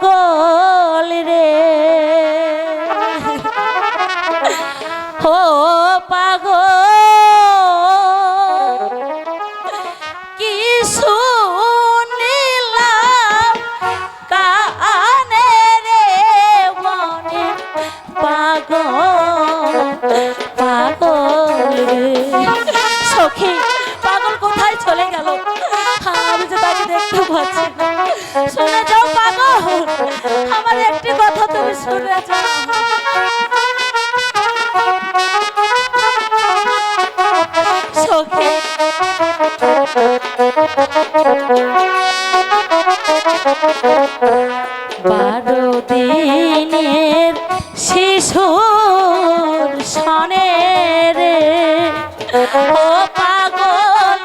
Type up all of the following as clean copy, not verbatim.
পাগল রে ও পাগল কি শুনিলাম কানে রে মনে পাগল পাগল রে সখী পাগল কোথায় চলে গেল আমি যে তাকে দেখতে পাচ্ছি না শুনে যাও পাগল আমার একটি কথা তুমি শুনে যাও সখী বারো দিনের শিশুর সনে রে ও পাগল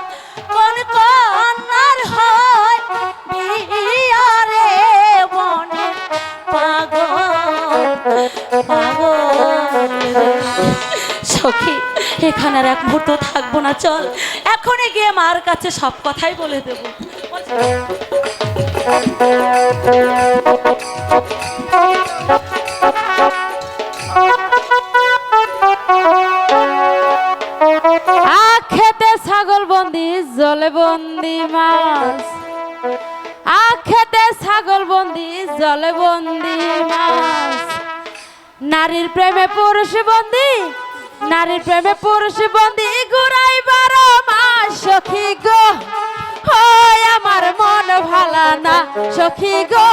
কোন কন্যার হয় বিয়ারে মনে পাগল পাগল সখী এখানে আর এক মুহূর্ত থাকবো না চল এখনই গিয়ে মার কাছে সব কথাই বলে দেব খেতে ছাগল বন্দি জলে বন্দি মাছ খেতে ছাগল বন্দি জলে বন্দি মাছ নারীর প্রেমে পুরুষ বন্দি নারীর প্রেমে পুরুষ বন্দি ঘুরাই 12 মাস সখী গো হয় আমার মন ভালা না সখী গো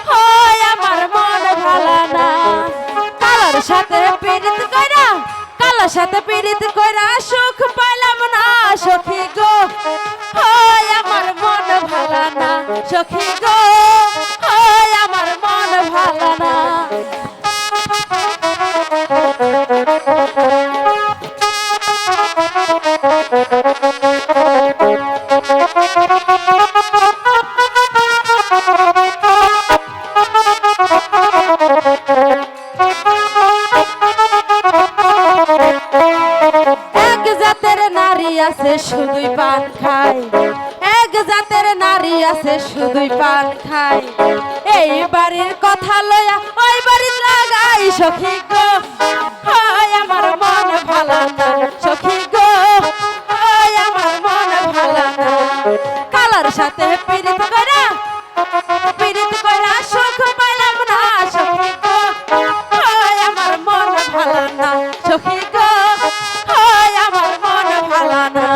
হয় আমার মন ভালা না কালার সাথে পীড়িত কইরা কালার সাথে পীড়িত কইরা সুখ পাইলাম না সখী গো হয় আমার মন ভালা না সখী গো হয় আমার মন ভালা না শুধুই পান খায় এক জাতের নারী আছে শুধুই পান খায় এই বাড়ির কথা লয়া ওই বাড়ি লাগাই সখী গো হয় আমার মন ভালা না সখী গো হয় আমার মন ভালা না কালার সাথে পীড়িত কইরা সুখ পাইলাম না সখী গো হয় আমার মন ভালা না সখী গো হয় আমার মন ভালা না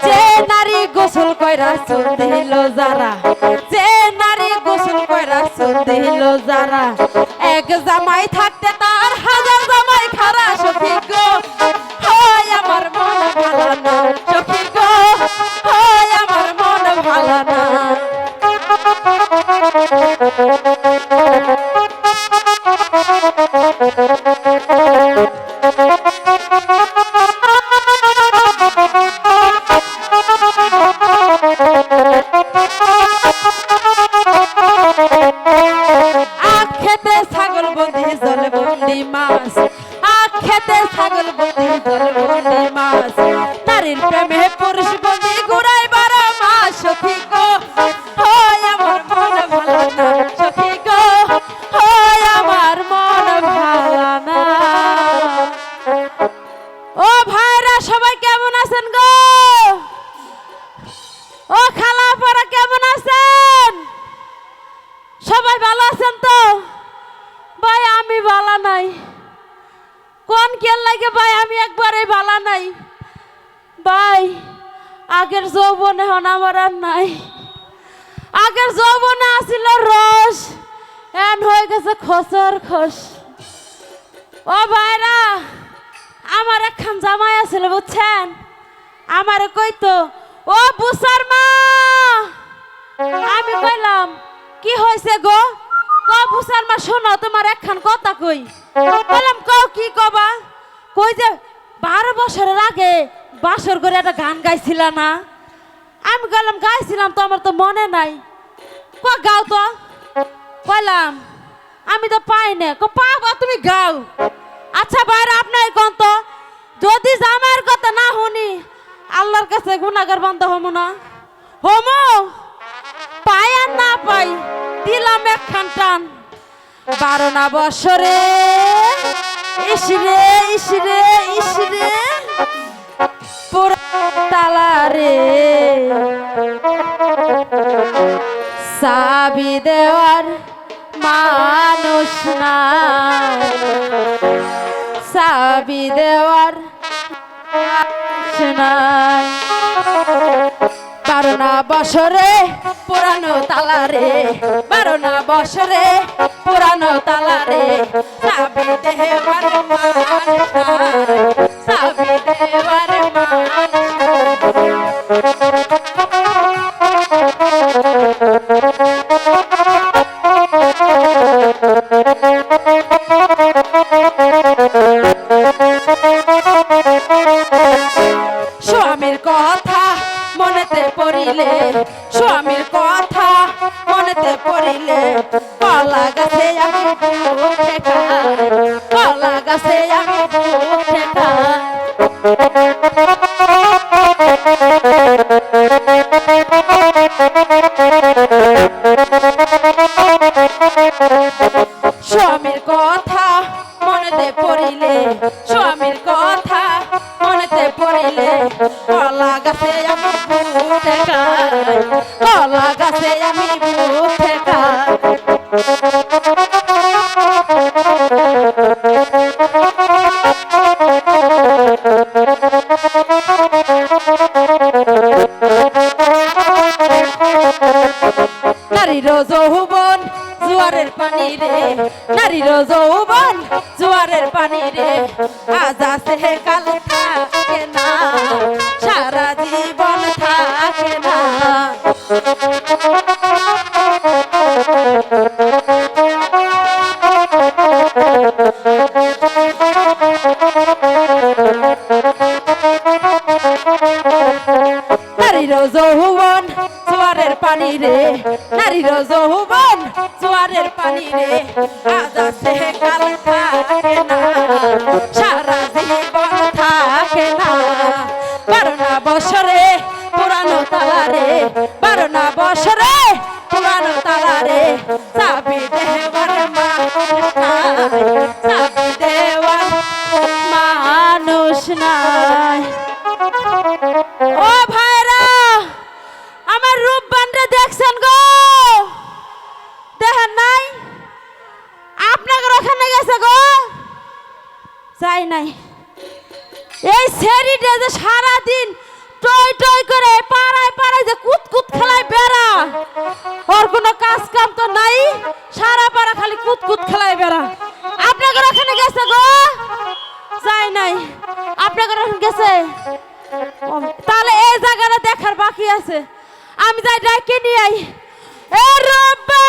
যে নারী গোসল কইরা চুল দিল যারা যে নারী গোসল কইরা চুল দিল যারা এক জামাই থাকতে তার হাজার জামাই খারা সখী গো হয় আমার মন ভালা না সখী গো হয় আমার মন ভালা না খেতে ছাগল বন্দি জলে বন্দি মাছ খেতে ছাগল বন্দি জলে বন্দি মাছ নারীর প্রেমে পুরুষ বন্দি ঘুরাই 12 মাস সখী গো হয় আমার মন ভালা না সখী গো হয় আমার মন ভালা না ও ভাইরা সবাই কেমন আছেন গো ও খালা পাড়া কেমন আছেন সবাই ভালো আছেন তো ভাই আমি ভালো নাই কোন কেন লাগে ভাই আমি একবারে ভালো নাই ভাই আগের যৌবনে হন আমার আর নাই আগের যৌবনে আসিল রস এন হয়ে গেছে খসর খস ও ভাইরা আমার একখান জামাই আছিল বুঝছেন আমার কইতো ও বুসার মা আমি কইলাম কি হয়েছে গো বুসার মা শোনো তোমার একখান কথা কই বললাম কও কি কবা কই যে 12 বছরের আগে বাসর করে একটা গান গাইছিল না আমি গেলাম গাইছিলাম তো আমার তো মনে নাই গাও তো কইলাম আমি তো পাই না পাবো তুমি গাও আচ্ছা ভাইরা আপনার কোন তো যদি জামাইয়ের কথা না শুনি আল্লাহর কাছে গুনাহগার বান্দা হমু না হমু পাই আর না পাই দিলাম একখান টান 12 না বছরে ইসরে ইসরে ইসরে পুরা তালা রে চাবি দেওয়ার মানুষ না চাবি দেওয়ার মানুষ নাই 12 না বছরে পুরানো তালা রে 12 না বছরে পুরানো তালা রে চাবি দেওয়ার মানুষ নাই চাবি দেওয়ার স্বামীর কথা মনেতে পড়িলে স্বামীর কথা মনেতে পড়িলে কলা গাছে আমি ঠেকাই কলা গাছে আমি ঠেকাই স্বামীর কথা মনেতে পড়িলে স্বামীর কথা মনেতে পড়িলে কলা গাছে আমি ঠেকাই কলা গাছে আমি ঠেকাই নারীর যৌবন জোয়ারের পানি রে নারীর যৌবন জোয়ারের পানি রে আজ আছে কাল থাকে না সারা জীবন থাকে না নারীর যৌবন জোয়ারের পানি রে নারীর যৌবন জোয়ারের পানি রে আজ আছে কাল থাকে না সারা জীবন থাকে না 12 না বছরে পুরানো তালা রে 12 না বছরে পুরানো তালা রে চাবি দেওয়ার মানুষ নাই চাবি দেওয়ার মানুষ নাই ও ভাইরা আমার রূপবানটা দেখছেন গো দেখেন নাই আপনাদের ওখানে গেছে গো যাই নাই এই সেরিটা যে সারাদিন টই টই করে পাড়ায় পাড়ায় যে কুতকুত খেলায় বেড়া ওর কোনো কাজ কাম তো নাই সারা পাড়া খালি কুতকুত খেলায় বেড়া আপনাদের ওখানে গেছে গো যাই নাই আপনাদের ওখানে গেছে তাহলে এই জায়গাটা দেখার বাকি আছে আমি যাই ডাকে নিয়ে আই এ রব্বা